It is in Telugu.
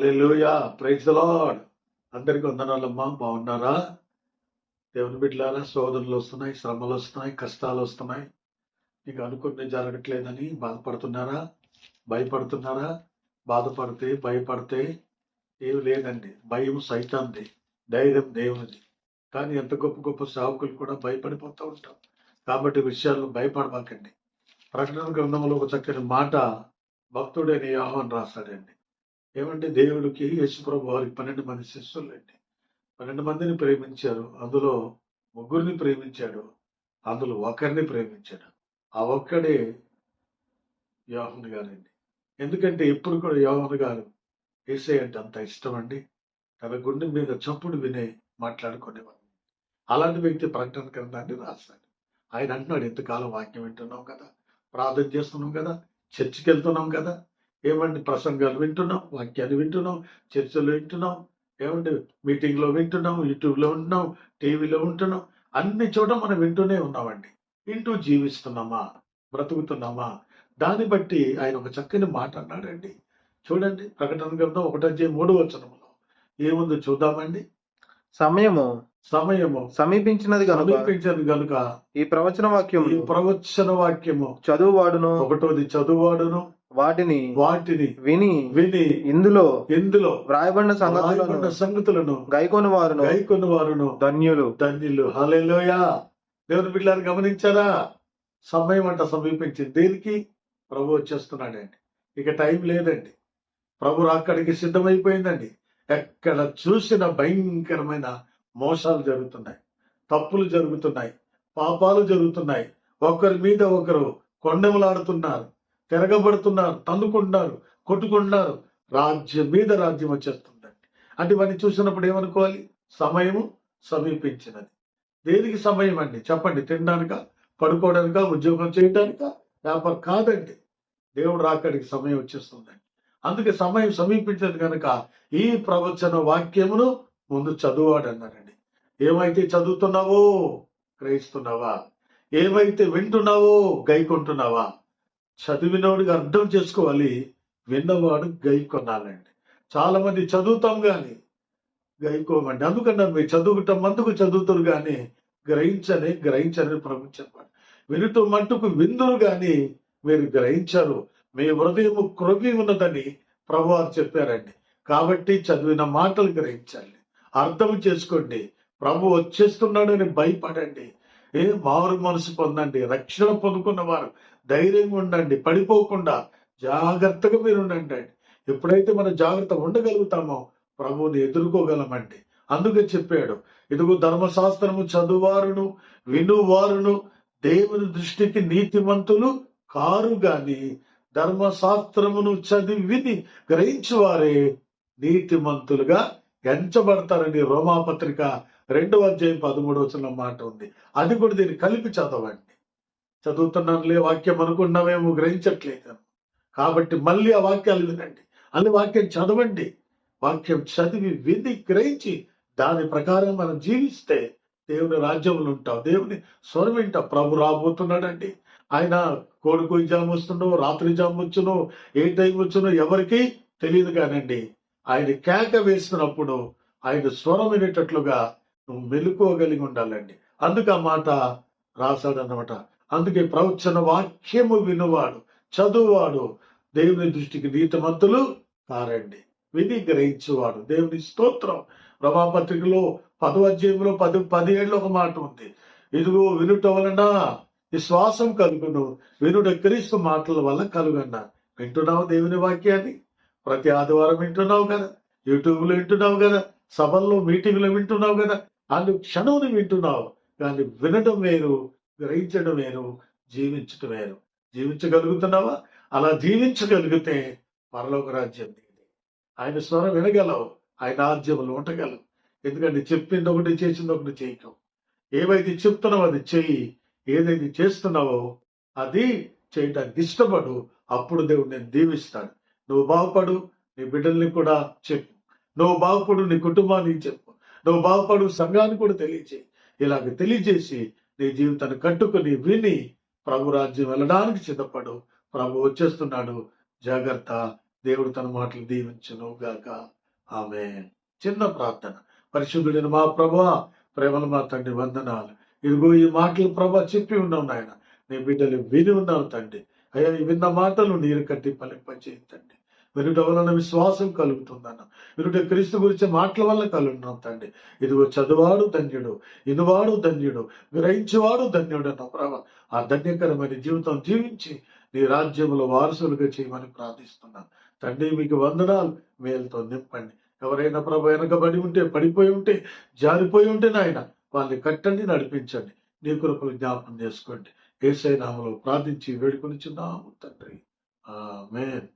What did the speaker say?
Hallelujah, praise the lord. అందరికీ వందనాలమ్మా. బాగున్నారా? దేవుని బిడ్డలారా, శోధనలు వస్తున్నాయి, శ్రమలు వస్తున్నాయి, కష్టాలు వస్తున్నాయి. మీకు అనుకున్నది జరగట్లేదని బాధపడుతున్నారా? భయపడుతున్నారా? బాధపడితే భయపడితే ఏమి లేదండి. భయం సైతాంది, ధైర్యం దేవునిది. కానీ ఎంత గొప్ప గొప్ప సేవకులు కూడా భయపడిపోతూ ఉంటాం. కాబట్టి విషయాల్లో భయపడబాకండి. ప్రకటన గ్రంథంలో ఒక చక్కని మాట భక్తుడైన యోహాను రాశాడండి. ఏమంటే దేవుడికి యేసుప్రభు వారికి 12 మంది శిష్యులండి. 12 మందిని ప్రేమించారు. అందులో ముగ్గురిని ప్రేమించాడు, అందులో ఒకరిని ప్రేమించాడు. ఆ ఒక్కడే యోహాను గారండి. ఎందుకంటే ఎప్పుడు కూడా యోహాను గారు యేసయ్య అంటే అంత ఇష్టం అండి. తన గుండె మీద చప్పుడు వినే మాట్లాడుకునేవాడు. అలాంటి వ్యక్తి ప్రకటన గ్రంథాన్ని రాశాడు. ఆయన అంటున్నాడు, ఇంతకాలం వాక్యం వింటున్నాం కదా, ప్రార్థన చేస్తున్నాం కదా, చర్చికి వెళ్తున్నాం కదా, ఏమండి ప్రసంగాలు వింటున్నాం, వాక్యాన్ని వింటున్నాం, చర్చలు వింటున్నాం, ఏమండి మీటింగ్లో వింటున్నాం, యూట్యూబ్లో ఉంటున్నాం, టీవీలో ఉంటున్నాం, అన్ని చోట మనం వింటూనే ఉన్నామండి. వింటూ జీవిస్తున్నామా, బ్రతుకుతున్నామా? దాన్ని బట్టి ఆయన ఒక చక్కని మాట అన్నాడండి. చూడండి, ప్రకటన గ్రంథం 1:3 ఏముందో చూద్దామండి. సమయము సమీపించినది గనుక ఈ ప్రవచన వాక్యము చదువువాడును, ఒకటోది చదువువాడును, వాటిని విని ఇందులో వ్రాయబడిన సంగతులను గైకొని వారును ధన్యులు. హల్లెలూయా. దేవుని బిడ్డలారు గమనించారా? సమయం అంట సమీపించింది. దేనికి? ప్రభు వచ్చేస్తున్నాడండి. ఇక టైం లేదండి. ప్రభు అక్కడికి సిద్ధమైపోయిందండి. ఎక్కడ చూసిన భయంకరమైన మోసాలు జరుగుతున్నాయి, తప్పులు జరుగుతున్నాయి, పాపాలు జరుగుతున్నాయి. ఒకరి మీద ఒకరు కొండములాడుతున్నారు, తిరగబడుతున్నారు, తన్నుకుంటున్నారు, కొట్టుకుంటున్నారు. రాజ్యం మీద రాజ్యం వచ్చేస్తుందండి. అంటే ఇవన్నీ చూసినప్పుడు ఏమనుకోవాలి? సమయము సమీపించినది. దేనికి సమయం అండి చెప్పండి? తినడానిక, పడుకోవడానిక, ఉద్యోగం చేయడానిక, వ్యాపారం కాదండి. దేవుడు రాకడికి సమయం వచ్చేస్తుందండి. అందుకే సమయం సమీపించదు కనుక ఈ ప్రవచన వాక్యమును ముందు చదువాడు అన్నారండి. ఏమైతే చదువుతున్నావో గ్రహిస్తున్నావా? ఏమైతే వింటున్నావో గైకొంటున్నావా? చదివినోడికి అర్థం చేసుకోవాలి, విన్నవాడు గైకొనాలండి. చాలా మంది చదువుతాం కానీ గైకోమండి. అందుకన్నా మీరు చదువుకుంటాం మందుకు చదువుతారు కానీ గ్రహించని ప్రభు చెప్పాడు. వినుతూ మట్టుకు విందురు కానీ మీరు గ్రహించరు, మీ హృదయము క్రొవ్వి ఉన్నదని ప్రభువారు చెప్పారండి. కాబట్టి చదివిన మాటలు గ్రహించాలి, అర్థం చేసుకోండి. ప్రభు వచ్చేస్తున్నాడని భయపడండి. మారు మనసు పొందండి. రక్షణ పొందుకున్న వారు ధైర్యంగా ఉండండి, పడిపోకుండా జాగ్రత్తగా మీరు ఉండండి. ఎప్పుడైతే మనం జాగ్రత్త ఉండగలుగుతామో ప్రభువుని ఎదుర్కోగలమండి. అందుకే చెప్పాడు, ఇదిగో ధర్మశాస్త్రము చదువారును వినువారును దేవుని దృష్టికి నీతిమంతులు కారు గాని ధర్మశాస్త్రమును చదివి గ్రహించువారే నీతిమంతులుగా ఎంచబడతారని రోమాపత్రిక 2:13 మాట ఉంది. అది కూడా దీన్ని కలిపి చదవండి. చదువుతున్నానులే వాక్యం అనుకున్నామేమో, గ్రహించట్లేదు. కాబట్టి మళ్ళీ ఆ వాక్యాలు వినండి, అన్ని వాక్యం చదవండి. వాక్యం చదివి విని గ్రహించి దాని ప్రకారం మనం జీవిస్తే దేవుని రాజ్యంలో ఉంటాం, దేవుని స్వరం వింటాం. ప్రభు రాబోతున్నాడండి. ఆయన కోడుకు జాము వస్తుండో, రాత్రి జాము వచ్చునో, ఏ టైం వచ్చునో ఎవరికి తెలియదు కానండి. ఆయన కేక వేస్తున్నప్పుడు ఆయన స్వరం వినేటట్లుగా నువ్వు మెలుకోగలిగి ఉండాలండి. అందుకు ఆ మాట రాశాడన్నమాట. అందుకే ప్రవచన వాక్యము వినువాడు, చదువువాడు దేవుని దృష్టికి నీతిమంతులు కారండి. విని గ్రహించువాడు. దేవుని స్తోత్రం. రోమాపత్రికలో 10:17 ఒక మాట ఉంది. ఇదిగో వినుట వలన విశ్వాసం కలుగును, వినుట క్రీస్తు మాటల వల్ల కలుగన్నా. వింటున్నావు దేవుని వాక్యాన్ని? ప్రతి ఆదివారం వింటున్నావు కదా, యూట్యూబ్లో వింటున్నావు కదా, సభల్లో మీటింగ్లో వింటున్నావు కదా, అన్ని క్షణం వింటున్నావు. కానీ వినడం వేరు, గ్రహించడం వేరు, జీవించడం వేరు. జీవించగలుగుతున్నావా? అలా జీవించగలిగితే పరలోక రాజ్యం నీది. ఆయన స్వరం వినగలవు, ఆయన రాజ్యంలో ఉండగలవు. ఎందుకంటే చెప్పింది ఒకటి, చేసింది ఒకటి చేయకు. ఏవైతే చెప్తున్నావో అది చెయ్యి, ఏదైతే చేస్తున్నావో అది చేయడానికి ఇష్టపడు. అప్పుడు దేవుడు నేను దీవిస్తాడు. నువ్వు బాగుపడు, నీ బిడ్డల్ని కూడా చెప్పు. నువ్వు బాగుపడు, నీ కుటుంబానికి చెప్పు. నువ్వు బాగుపడు, సంఘాన్ని కూడా తెలియచేయి. ఇలాగ తెలియజేసి నీ జీవితాన్ని కట్టుకుని విని ప్రభు రాజ్యం వెళ్ళడానికి సిద్ధపడు. ప్రభు వచ్చేస్తున్నాడు, జాగ్రత్త. దేవుడు తన మాటలు దీవించును గాక. ఆమేన్. చిన్న ప్రార్థన. పరిశుద్ధుడైన మా ప్రభువా, ప్రేమల మా తండ్రి వందనాలు. ఇదిగో ఈ మాటలు ప్రభా చెప్పి ఉన్నావు నాయన. నీ బిడ్డలు విని ఉన్నావు తండ్రి. అయ్యా ఈ విన్న మాటలు నీరు కట్టి ఫలింపజేయి తండ్రి. వినుట వలన విశ్వాసం కలుగుతుందన్న. వినుట క్రీస్తు గురించి మాటల వల్ల కలుగుతున్నాం తండ్రి. ఇదిగో చదువాడు ధన్యుడు, ఇనువాడు ధన్యుడు, గ్రహించేవాడు ధన్యుడు అన్న ప్రభా. ఆ ధన్యకరమైన జీవితం జీవించి నీ రాజ్యంలో వారసులుగా చేయమని ప్రార్థిస్తున్నాను తండ్రి. మీకు వందనాలు. మేలుతో నింపండి. ఎవరైనా ప్రభు వెనకబడి ఉంటే, పడిపోయి ఉంటే, జారిపోయి ఉంటే నాయన వాళ్ళని కట్టండి, నడిపించండి. నీ కృపలు జ్ఞాపకం చేసుకోండి. యేసయ్య నామములో ప్రార్థించి వేడుకొనిచున్నాము తండ్రి. ఆమేన్.